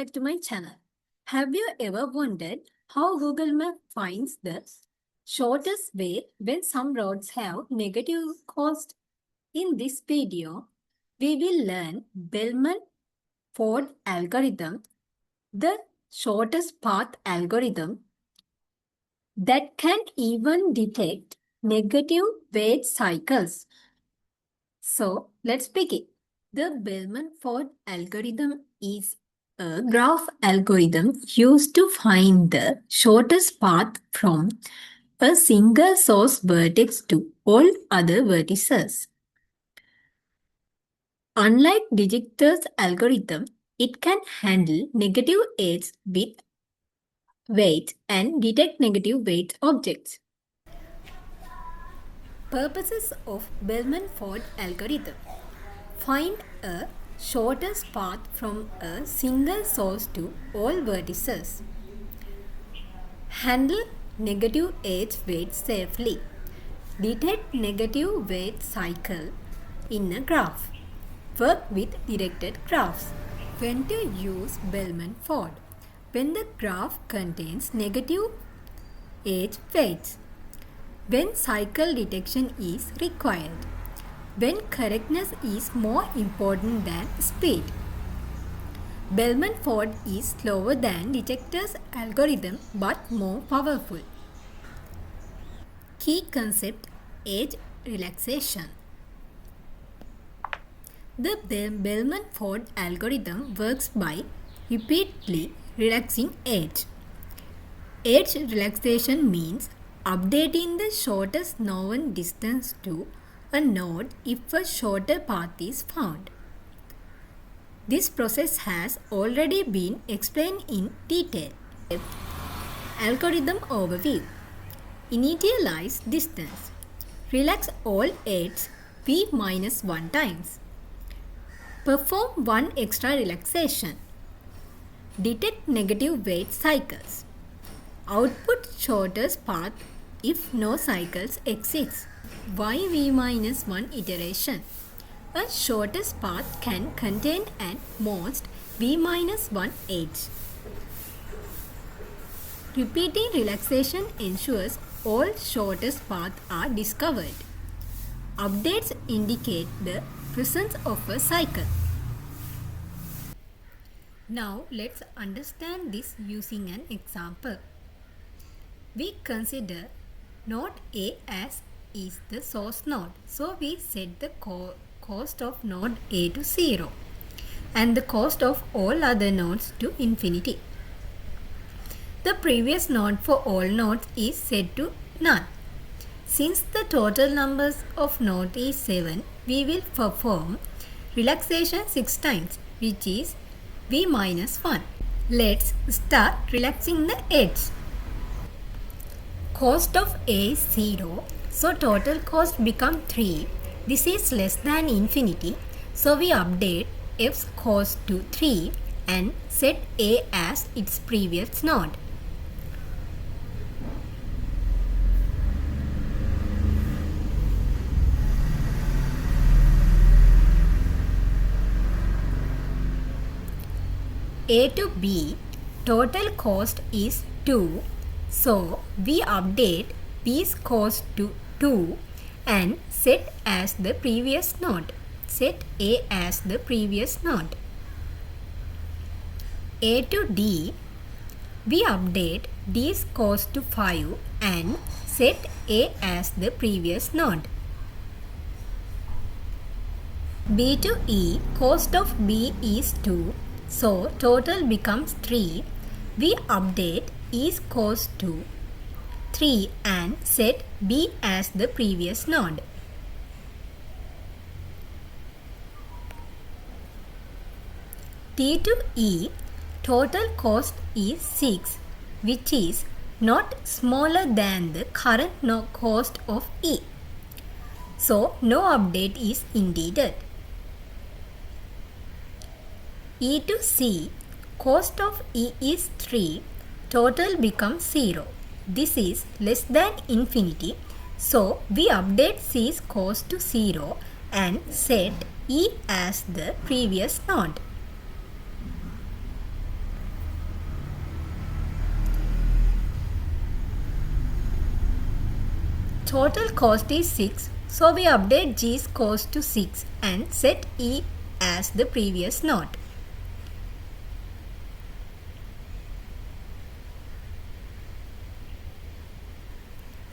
back to my channel. Have you ever wondered how Google Maps finds the shortest way when some roads have negative cost? In this video, we will learn Bellman Ford algorithm, the shortest path algorithm that can even detect negative weight cycles. So let's begin. The Bellman-Ford algorithm is a graph algorithm used to find the shortest path from a single source vertex to all other vertices. Unlike Dijkstra's algorithm, it can handle negative edges with weight and detect negative weight objects. Purposes of Bellman-Ford algorithm. Find a shortest path from a single source to all vertices. Handle negative edge weight safely. Detect negative weight cycle in a graph. Work with directed graphs. When to use Bellman-Ford? When the graph contains negative edge weights. When cycle detection is required. When correctness is more important than speed. Bellman-Ford is slower than Dijkstra's algorithm but more powerful. Key concept: edge relaxation. The Bellman-Ford algorithm works by repeatedly relaxing edge. Edge relaxation means updating the shortest known distance to a node if a shorter path is found. This process has already been explained in detail. Algorithm overview. Initialize distance. Relax all edges v minus 1 times. Perform one extra relaxation. Detect negative weight cycles. Output shortest path if no cycles exist. Why v minus 1 iteration? A shortest path can contain at most v minus 1 edge. Repeating relaxation ensures all shortest paths are discovered. Updates indicate the presence of a cycle. Now let's understand this using an example. We consider node A as is the source node. So we set the cost of node A to 0 and the cost of all other nodes to infinity. The previous node for all nodes is set to none. Since the total numbers of nodes is 7, we will perform relaxation 6 times, which is v minus 1. Let's start relaxing the edge. Cost of A is 0, so total cost becomes 3. This is less than infinity, so we update f's cost to 3 and set A as its previous node. A to B, total cost is 2, so we update B's cost to 2 and set as the previous node. Set A as the previous node. A to D, we update D's cost to 5 and set A as the previous node. B to E, cost of B is 2. So total becomes 3. We update E's cost to 3 and set B as the previous node. T to E, total cost is 6, which is not smaller than the current cost of E. So no update is needed. E to C, cost of E is 3, total becomes 0. This is less than infinity, so we update C's cost to 0 and set E as the previous node. Total cost is 6, so we update G's cost to 6 and set E as the previous note.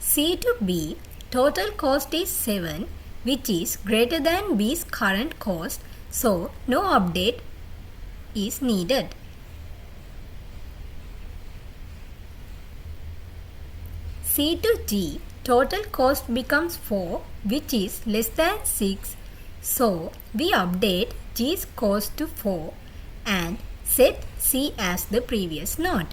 C to B, total cost is 7, which is greater than B's current cost, so no update is needed. C to G, total cost becomes 4, which is less than 6, so we update G's cost to 4 and set C as the previous note.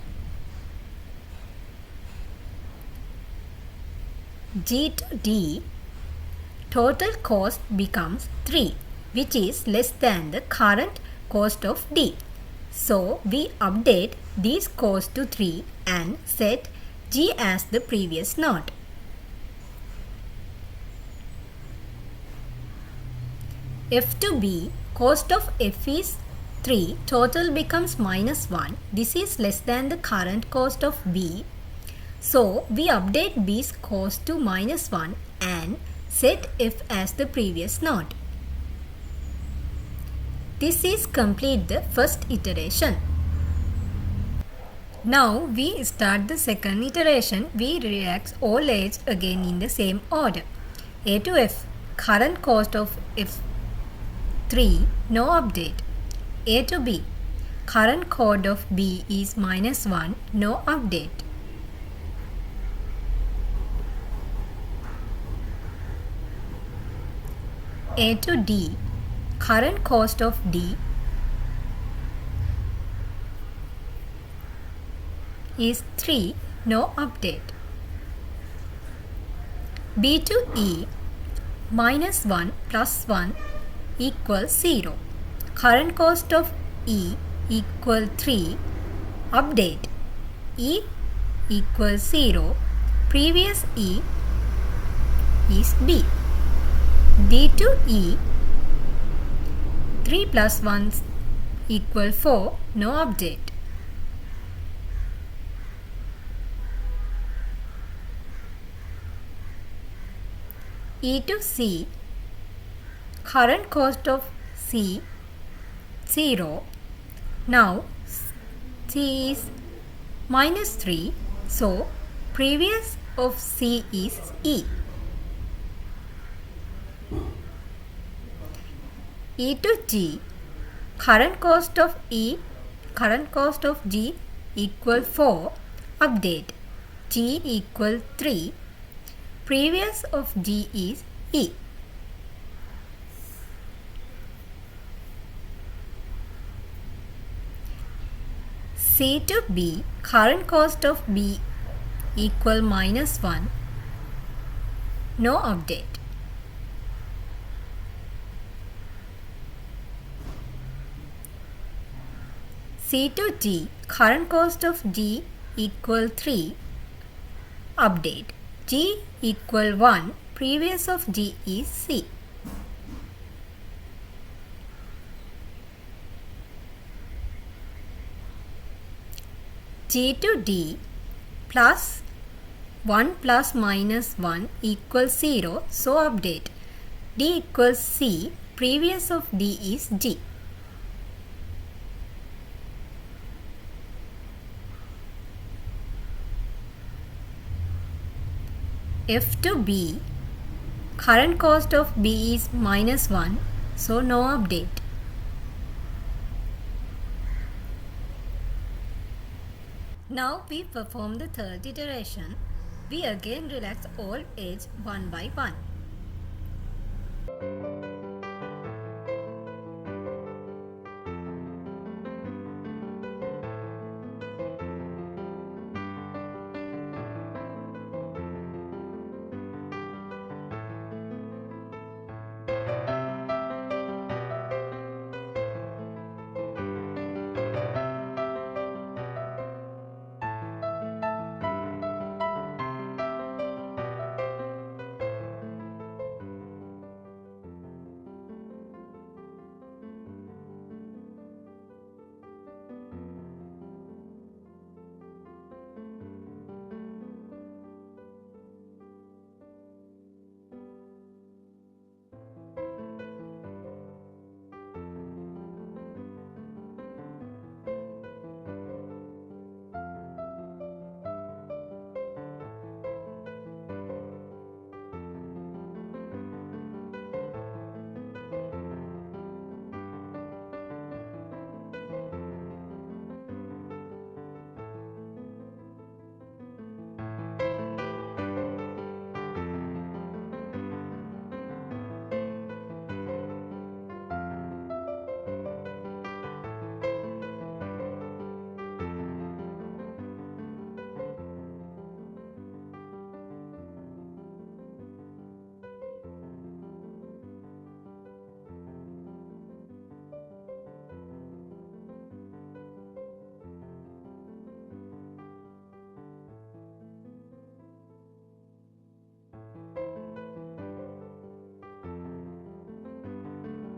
G to D, total cost becomes 3, which is less than the current cost of D. So we update D's cost to 3 and set G as the previous note. F to B, cost of F is 3, total becomes -1. This is less than the current cost of B. So we update B's cost to -1 and set F as the previous note. This is complete the first iteration. Now we start the second iteration. We relax all edges again in the same order. A to F, current cost of F3, no update. A to B, current cost of B is -1, no update. A to D, current cost of D is 3, no update. B to E, -1 plus 1 equals 0. Current cost of E equal 3, update. E equals 0, previous E is B. D to E, 3 plus 1 equal 4, no update. E to C, current cost of C 0. Now C is -3, so previous of C is E. E to G, current cost of G equal 4, update. G equal 3, previous of G is E. C to B, current cost of B equal -1, no update. C to G, current cost of G equal 3, update. G equal 1, previous of G is C. G to D, plus 1 plus -1 equals 0, so update. D equals C, previous of D is G. F to B, current cost of B is -1, so no update. Now we perform the third iteration. We again relax all edges one by one.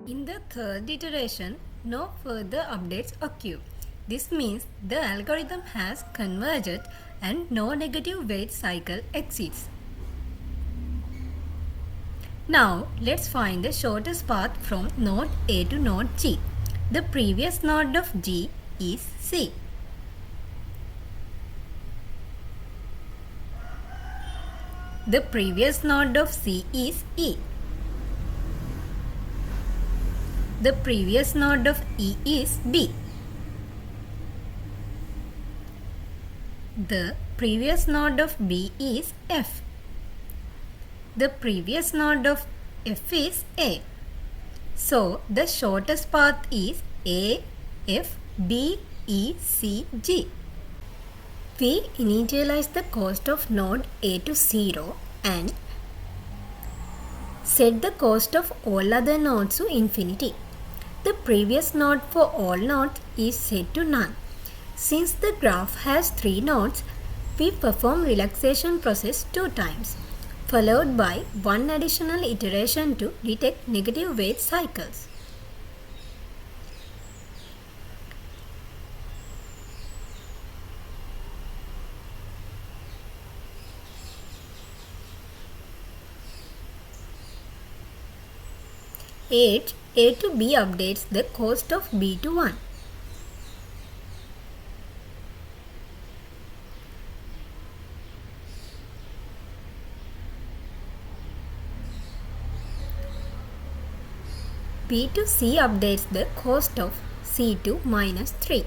In the third iteration, no further updates occur. This means the algorithm has converged and no negative weight cycle exists. Now let's find the shortest path from node A to node G. The previous node of G is C. The previous node of C is E. The previous node of E is B. The previous node of B is F. The previous node of F is A. So the shortest path is A, F, B, E, C, G. We initialize the cost of node A to 0 and set the cost of all other nodes to infinity. The previous node for all nodes is set to none. Since the graph has 3 nodes, we perform relaxation process 2 times, followed by one additional iteration to detect negative weight cycles. H A to B updates the cost of B to 1. B to C updates the cost of C to minus 3.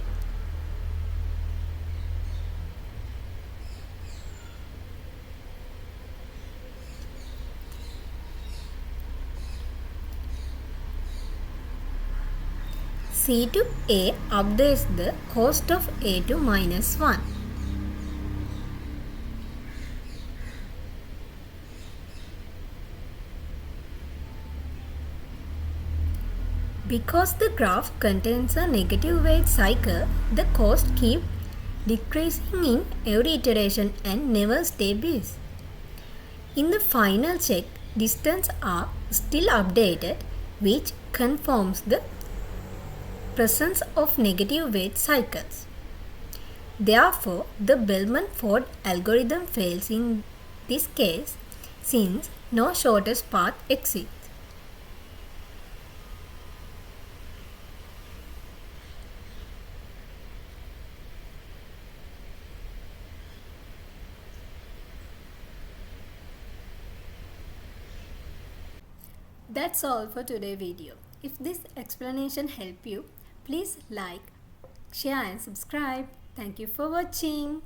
C to A updates the cost of A to minus 1. Because the graph contains a negative weight cycle, the cost keeps decreasing in every iteration and never stays. In the final check, distances are still updated, which confirms the presence of negative weight cycles. Therefore, the Bellman-Ford algorithm fails in this case since no shortest path exists. That's all for today's video. If this explanation helped you, please like, share and subscribe. Thank you for watching.